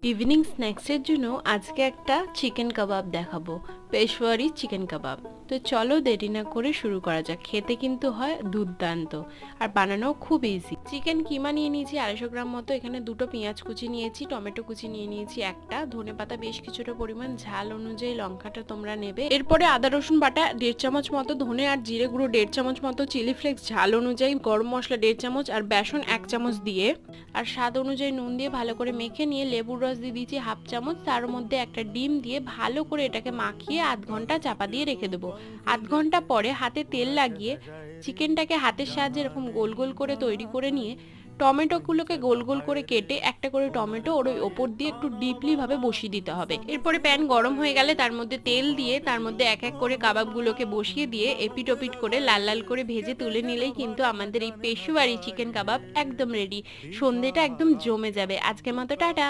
Evening স্ন্যাক্সের জন্য আজকে একটা চিকেন কাবাব দেখাবো, পেশওয়ারি চিকেন কাবাব। তো চলো দেরি না করে শুরু করা যাক। খেতে কিন্তু হয় দুর্দান্ত, আর বানানো খুব ইজি। চিকেন কিমা নিয়ে নিয়েছি 250 গ্রাম মতো। এখানে দুটো পেঁয়াজ কুচি নিয়েছি, টমেটো কুচি নিয়ে নিয়েছি একটা, ধনেপাতা বেশ কিছুটা পরিমাণ, ঝাল অনুযায়ী লঙ্কাটা তোমরা নেবে। এরপরে আদা রসুন বাটা 1.5 চামচ মতো, ধনে আর জিরে গুঁড়ো 1.5 চামচ মতো, চিলি ফ্লেক্স ঝাল অনুযায়ী, গরম মশলা 1.5 চামচ আর বেসন 1 চামচ দিয়ে আর স্বাদ অনুযায়ী নুন দিয়ে ভালো করে মেখে নিয়ে লেবুর রস দিয়ে দিয়েছি 1/2 চামচ। তার মধ্যে একটা ডিম দিয়ে ভালো করে এটাকে মাখিয়ে আধ ঘন্টা চাপা দিয়ে রেখে দেবো। আধ ঘন্টা পরে হাতে তেল লাগিয়ে চিকেনটাকে হাতের সাহায্যে এরকম গোল গোল করে তৈরি করে নিয়ে টমেটোগুলোকে গোল গোল করে কেটে একটা করে টমেটো ওর ওপর দিয়ে একটু ডিপলি ভাবে বসিয়ে দিতে হবে। এরপরে প্যান গরম হয়ে গেলে তার মধ্যে তেল দিয়ে তার মধ্যে এক এক করে কাবাবগুলোকে বসিয়ে দিয়ে এপিট ওপিট করে লাল লাল করে ভেজে তুলে নিলেই কিন্তু আমাদের এই পেশওয়ারি চিকেন কাবাব একদম রেডি। সন্ধেটা একদম জমে যাবে। আজকের মতো টাটা।